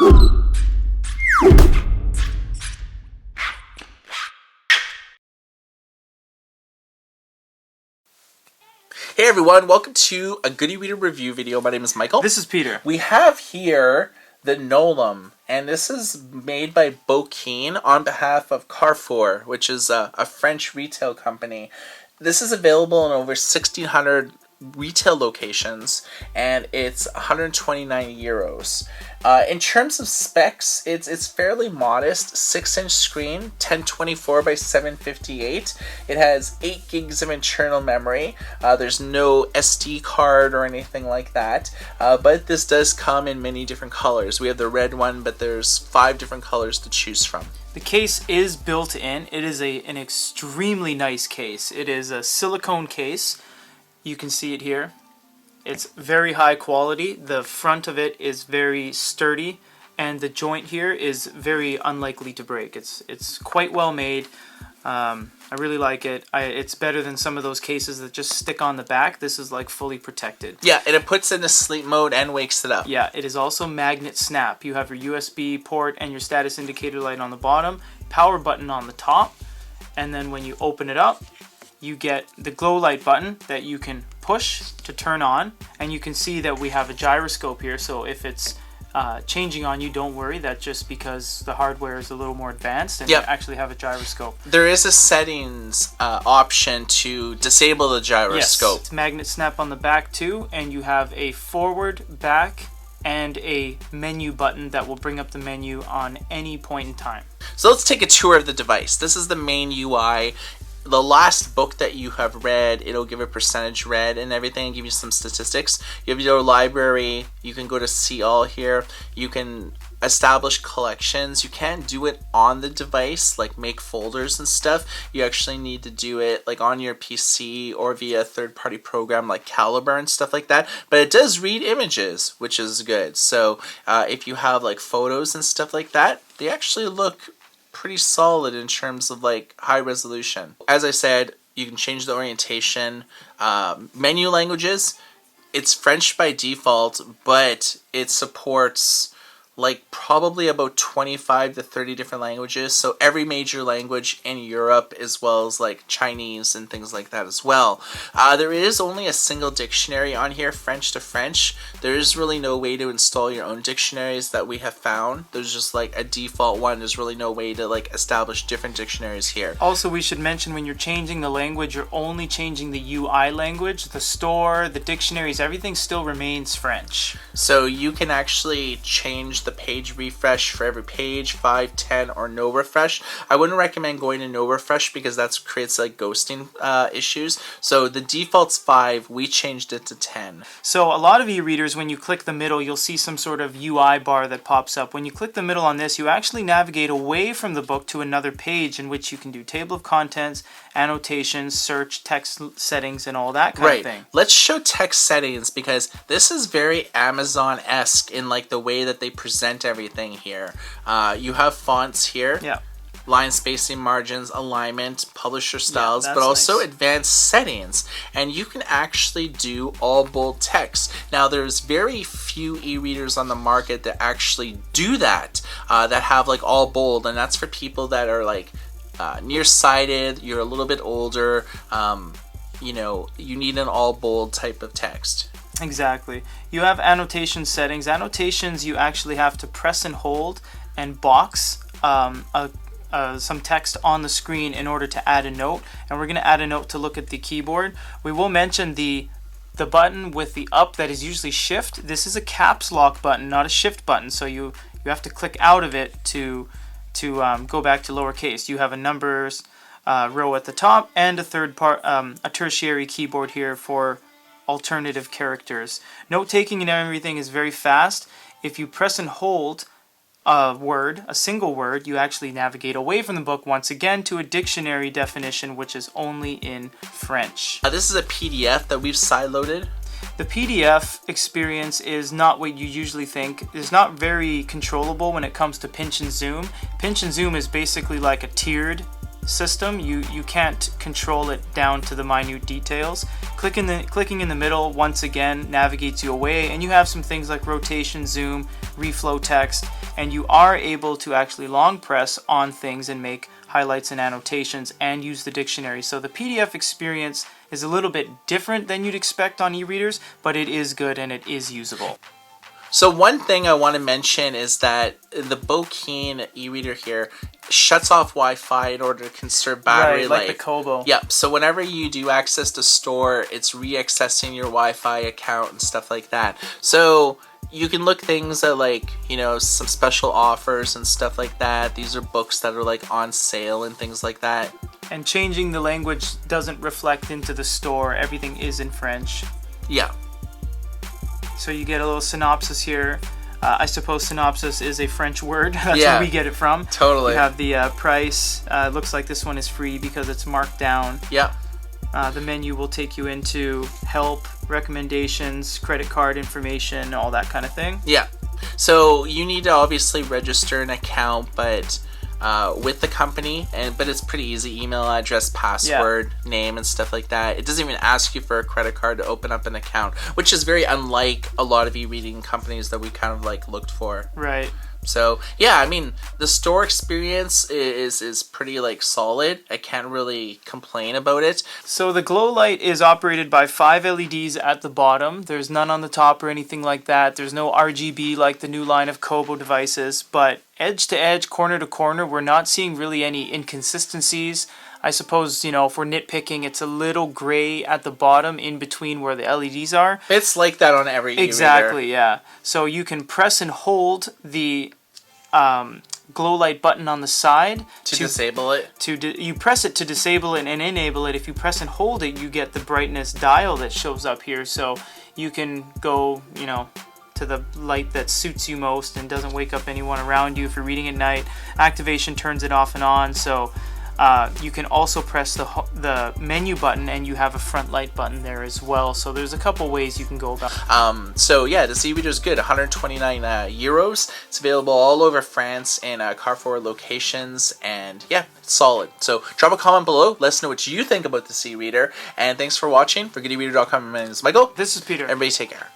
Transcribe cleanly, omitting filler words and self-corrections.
Hey everyone, welcome to a Good e-Reader review video. My name is Michael. This is Peter. We have here the Nolim, and this is made by Bookeen on behalf of Carrefour, which is a French retail company. This is available in over 1,600 retail locations, and it's 129 euros. In terms of specs, it's fairly modest. 6-inch screen, 1024 by 758. It has 8 gigs of internal memory. There's no SD card or anything like that, but this does come in many different colors. We have the red one, but there's 5 different colors to choose from. The case is built in. It is an extremely nice case. It is a silicone case. You can see it here. It's very high quality. The front of it is very sturdy, and the joint here is very unlikely to break. It's quite well made. I really like it. It's better than some of those cases that just stick on the back. This is like fully protected. Yeah, and it puts it in sleep mode and wakes it up. Yeah, it is also magnet snap. You have your USB port and your status indicator light on the bottom, power button on the top, and then when you open it up, you get the Glowlight button that you can push to turn on, and you can see that we have a gyroscope here, so if it's changing on you, don't worry. That's just because the hardware is a little more advanced and you actually have a gyroscope. There is a settings option to disable the gyroscope. Yes, it's magnet snap on the back too, and you have a forward, back, and a menu button that will bring up the menu on any point in time. So let's take a tour of the device. This is the main UI. The last book that you have read, it'll give a percentage read and everything, and give you some statistics. You have your library. You can go to see all here. You can establish collections. You can't do it on the device, like make folders and stuff. You actually need to do it like on your PC or via a third-party program like Calibre and stuff like that. But it does read images, which is good. So if you have like photos and stuff like that, they actually look pretty solid in terms of like high resolution. As I said, you can change the orientation. Menu languages, it's French by default, but it supports like probably about 25 to 30 different languages, so every major language in Europe, as well as like Chinese and things like that as well. There is only a single dictionary on here, French to French. There is really no way to install your own dictionaries that we have found. There's just like a default one. There's really no way to like establish different dictionaries here. Also, we should mention when you're changing the language, you're only changing the UI language. The store, the dictionaries, everything still remains French. So you can actually change the page refresh for every page, 5, 10, or no refresh. I wouldn't recommend going to no refresh because that creates like ghosting issues. So the default's 5, we changed it to 10. So a lot of e-readers, when you click the middle, you'll see some sort of UI bar that pops up. When you click the middle on this, you actually navigate away from the book to another page in which you can do table of contents, annotations, search, text settings, and all that kind of thing. Let's show text settings because this is very Amazon-esque in like the way that they present everything here. You have fonts here. Yeah. Line spacing, margins, alignment, publisher styles, but also advanced settings. And you can actually do all bold text. Now, there's very few e-readers on the market that actually do that, that have like all bold, and that's for people that are like nearsighted, you're a little bit older, you know, you need an all bold type of text. Exactly. You have annotation settings. Annotations, you actually have to press and hold and box some text on the screen in order to add a note. And we're going to add a note to look at the keyboard. We will mention the button with the up that is usually shift. This is a caps lock button, not a shift button. So you have to click out of it to go back to lowercase. You have a numbers row at the top and a tertiary keyboard here for alternative characters. Note taking and everything is very fast. If you press and hold a single word, you actually navigate away from the book once again to a dictionary definition, which is only in French. This is a PDF that we've sideloaded. The PDF experience is not what you usually think. It's not very controllable when it comes to pinch and zoom. Pinch and zoom is basically like a tiered system. You can't control it down to the minute details. Clicking in the middle once again navigates you away, and you have some things like rotation, zoom, reflow text, and you are able to actually long press on things and make highlights and annotations and use the dictionary. So the PDF experience is a little bit different than you'd expect on e-readers, but it is good and it is usable. So one thing I want to mention is that the Bookeen e-reader here shuts off Wi-Fi in order to conserve battery life. life. Like the Kobo. Yep. So whenever you do access the store, it's re-accessing your Wi-Fi account and stuff like that. So you can look things at like, you know, some special offers and stuff like that. These are books that are like on sale and things like that. And changing the language doesn't reflect into the store. Everything is in French. Yeah. So you get a little synopsis here. I suppose synopsis is a French word. That's Yeah, where we get it from. totally. You have the price. Looks like this one is free because it's marked down. Yeah. The menu will take you into help, recommendations, credit card information, all that kind of thing. Yeah. So you need to obviously register an account, but with the company, but it's pretty easy. Email address, password, name, and stuff like that. It doesn't even ask you for a credit card to open up an account, which is very unlike a lot of e-reading companies that we kind of like looked for. Right. So yeah, I mean, the store experience is pretty like solid. I can't really complain about it. So the Glowlight is operated by 5 LEDs at the bottom. There's none on the top or anything like that. There's no RGB like the new line of Kobo devices, but edge to edge, corner to corner, we're not seeing really any inconsistencies. I suppose, you know, if we're nitpicking, it's a little gray at the bottom in between where the LEDs are. It's like that on every e-reader. Exactly, yeah. So you can press and hold the Glowlight button on the side to disable it. You press it to disable it and enable it. If you press and hold it, you get the brightness dial that shows up here. So you can go, you know, to the light that suits you most and doesn't wake up anyone around you if you're reading at night. Activation turns it off and on. So you can also press the menu button and you have a front light button there as well. So there's a couple ways you can go about it. So yeah, this e-reader is good. 129 euros. It's available all over France in Carrefour locations, and yeah, it's solid. So drop a comment below. Let us know what you think about this e-reader. And thanks for watching. For goodereader.com, my name is Michael. This is Peter. Everybody take care.